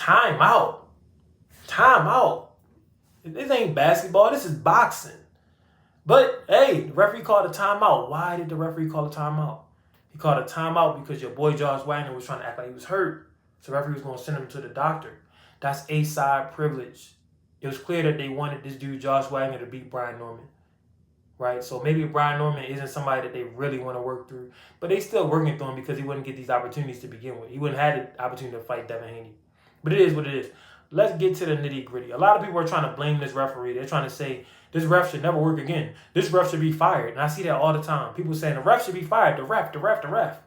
timeout. Timeout. This ain't basketball. This is boxing. But, hey, the referee called a timeout. Why did the referee call a timeout? He called a timeout because your boy Josh Wagner was trying to act like he was hurt. So the referee was going to send him to the doctor. That's A-side privilege. It was clear that they wanted this dude, Josh Wagner, to beat Brian Norman. Right? So maybe Brian Norman isn't somebody that they really want to work through. But they still working through him because he wouldn't get these opportunities to begin with. He wouldn't have had the opportunity to fight Devin Haney. But it is what it is. Let's get to the nitty-gritty. A lot of people are trying to blame this referee. They're trying to say, this ref should never work again. This ref should be fired. And I see that all the time. People saying, the ref should be fired. The ref.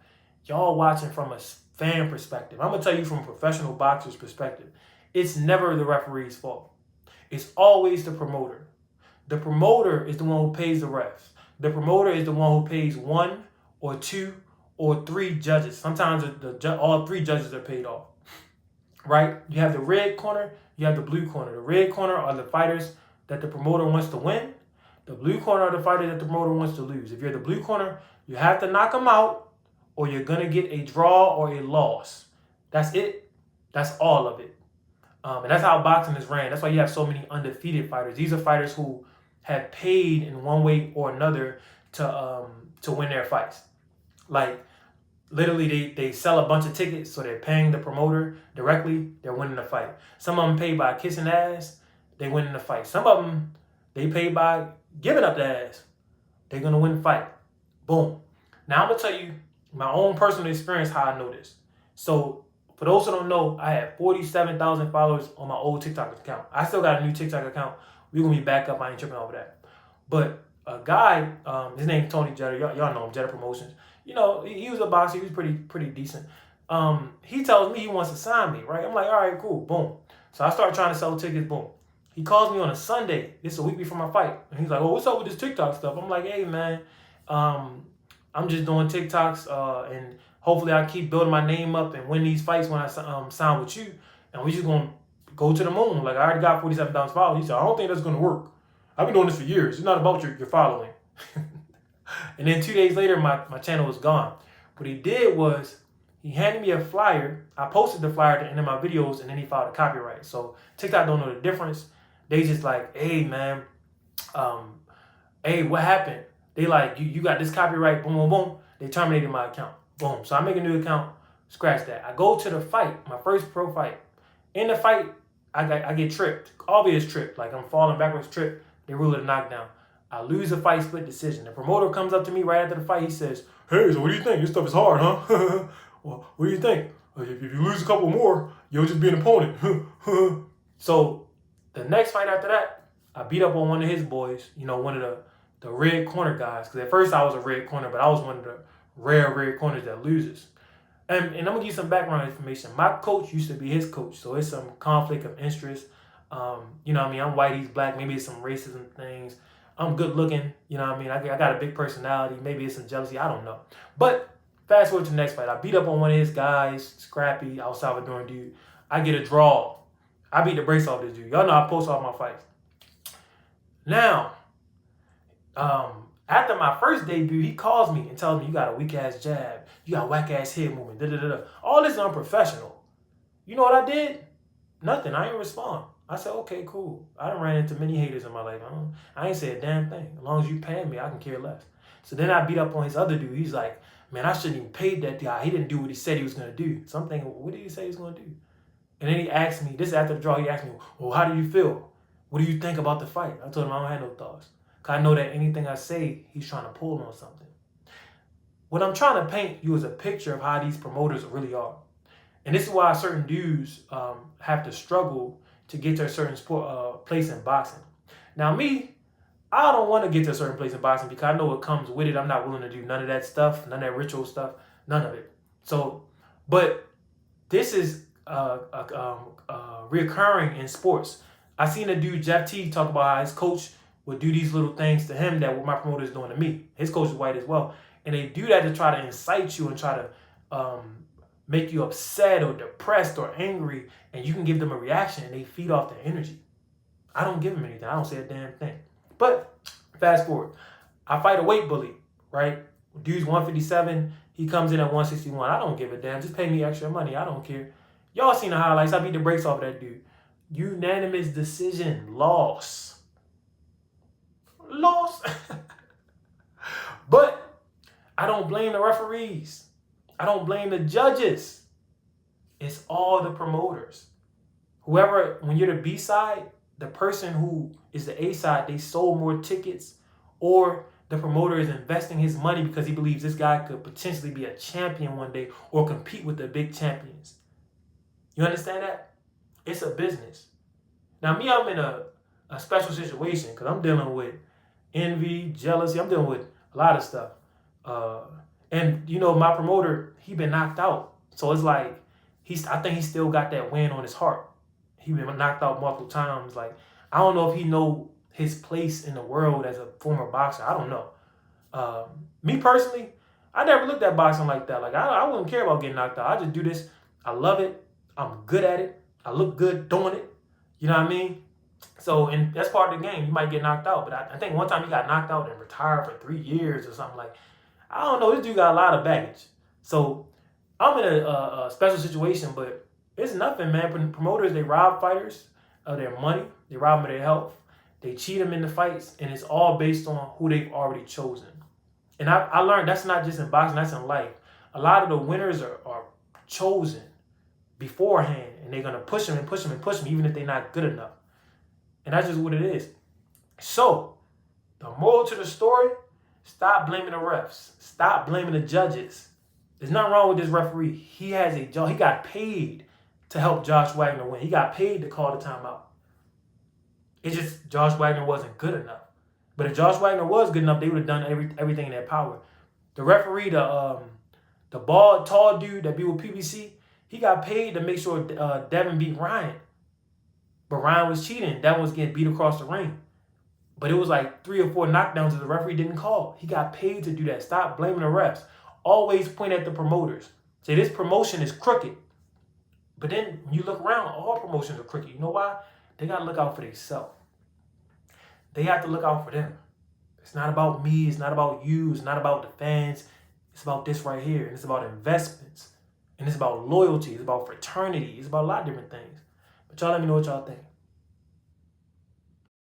Y'all watching from a fan perspective. I'm going to tell you from a professional boxer's perspective. It's never the referee's fault. It's always the promoter. The promoter is the one who pays the refs. The promoter is the one who pays 1 or 2 or 3 judges. Sometimes all 3 judges are paid off. Right? You have the red corner, you have the blue corner. The red corner are the fighters that the promoter wants to win. The blue corner are the fighters that the promoter wants to lose. If you're the blue corner, you have to knock them out or you're going to get a draw or a loss. That's it. That's all of it. And that's how boxing is ran. That's why you have so many undefeated fighters. These are fighters who have paid in one way or another to win their fights. Like, literally, they sell a bunch of tickets, so they're paying the promoter directly. They're winning the fight. Some of them pay by kissing ass. They winning the fight. Some of them, they pay by giving up the ass. They're going to win the fight. Boom. Now, I'm going to tell you my own personal experience how I know this. So, for those who don't know, I had 47,000 followers on my old TikTok account. I still got a new TikTok account. We're going to be back up. I ain't tripping over that. But a guy, his name's Tony Jetter. Y'all know him, Jetter Promotions. You know, he was a boxer. He was pretty decent. He tells me he wants to sign me, right? I'm like, all right, cool, boom. So I start trying to sell tickets, boom. He calls me on a Sunday. This is a week before my fight. And he's like, oh, what's up with this TikTok stuff? I'm like, hey, man, I'm just doing TikToks and hopefully I keep building my name up and win these fights when I sign with you. And we just going to go to the moon. Like, I already got 47,000 followers. He said, I don't think that's going to work. I've been doing this for years. It's not about your following. And then 2 days later, my channel was gone. What he did was he handed me a flyer. I posted the flyer at the end of my videos, and then he filed a copyright. So TikTok don't know the difference. They just like, hey, man, hey, what happened? They like, you got this copyright, boom, boom, boom. They terminated my account. Boom. So I make a new account, scratch that. I go to the fight, my first pro fight. In the fight, I get tripped. Obvious trip. Like I'm falling backwards trip. They rule it a knockdown. I lose the fight split decision. The promoter comes up to me right after the fight. He says, hey, so what do you think? This stuff is hard, huh? Well, what do you think? If you lose a couple more, you'll just be an opponent. So the next fight after that, I beat up on one of his boys, you know, one of the red corner guys. Because at first I was a red corner, but I was one of the rare red corners that loses. And I'm going to give you some background information. My coach used to be his coach, so it's some conflict of interest. You know what I mean? I'm white, he's black. Maybe it's some racism things. I'm good looking, you know what I mean? I got a big personality. Maybe it's some jealousy. I don't know. But fast forward to the next fight. I beat up on one of his guys, scrappy, El Salvadoran dude. I get a draw. I beat the brakes off this dude. Y'all know I post all my fights. Now, after my first debut, he calls me and tells me, you got a weak-ass jab. You got whack-ass head movement. Da-da-da-da. All this is unprofessional. You know what I did? Nothing. I didn't respond. I said, okay, cool. I done ran into many haters in my life. I ain't say a damn thing. As long as you paying me, I can care less. So then I beat up on his other dude. He's like, man, I shouldn't even pay that guy. He didn't do what he said he was going to do. So I'm thinking, what did he say he was going to do? And then he asked me, this is after the draw, he asked me, well, how do you feel? What do you think about the fight? I told him I don't have no thoughts. Because I know that anything I say, he's trying to pull on something. What I'm trying to paint you is a picture of how these promoters really are. And this is why certain dudes have to struggle to get to a certain place in boxing. Now me, I don't want to get to a certain place in boxing because I know what comes with it. I'm not willing to do none of that stuff, none of that ritual stuff, none of it. So, but this is reoccurring in sports. I seen a dude, Jeff T, talk about how his coach would do these little things to him that what my promoter is doing to me. His coach is white as well. And they do that to try to incite you and try to make you upset or depressed or angry, and you can give them a reaction and they feed off the energy. I don't give them anything. I don't say a damn thing. But fast forward. I fight a weight bully, right? Dude's 157. He comes in at 161. I don't give a damn. Just pay me extra money. I don't care. Y'all seen the highlights. I beat the brakes off of that dude. Unanimous decision. Loss. Loss. But I don't blame the referees. I don't blame the judges. It's all the promoters. Whoever, when you're the B side, the person who is the A side, they sold more tickets, or the promoter is investing his money because he believes this guy could potentially be a champion one day or compete with the big champions. You understand that? It's a business. Now, me, I'm in a special situation because I'm dealing with envy, jealousy. I'm dealing with a lot of stuff. And, you know, my promoter, he been knocked out. So it's like, I think he still got that win on his heart. He been knocked out multiple times. Like, I don't know if he know his place in the world as a former boxer. I don't know. Me personally, I never looked at boxing like that. Like, I wouldn't care about getting knocked out. I just do this. I love it. I'm good at it. I look good doing it. You know what I mean? So, and that's part of the game. You might get knocked out. But I think one time he got knocked out and retired for 3 years or something. Like, I don't know. This dude got a lot of baggage. So, I'm in a special situation, but it's nothing, man. Promoters, they rob fighters of their money. They rob them of their health. They cheat them in the fights. And it's all based on who they've already chosen. And I learned that's not just in boxing, that's in life. A lot of the winners are chosen beforehand. And they're going to push them and push them and push them, even if they're not good enough. And that's just what it is. So, the moral to the story, stop blaming the refs. Stop blaming the judges. There's nothing wrong with this referee. He has a job. He got paid to help Josh Wagner win. He got paid to call the timeout. It's just Josh Wagner wasn't good enough. But if Josh Wagner was good enough, they would have done everything in their power. The referee, the bald, tall dude that be with PBC, he got paid to make sure Devin beat Ryan. But Ryan was cheating. Devin was getting beat across the ring. But it was like 3 or 4 knockdowns that the referee didn't call. He got paid to do that. Stop blaming the refs. Always point at the promoters. Say this promotion is crooked. But then when you look around, all promotions are crooked. You know why? They got to look out for themselves. They have to look out for them. It's not about me. It's not about you. It's not about the fans. It's about this right here. And it's about investments. And it's about loyalty. It's about fraternity. It's about a lot of different things. But y'all let me know what y'all think.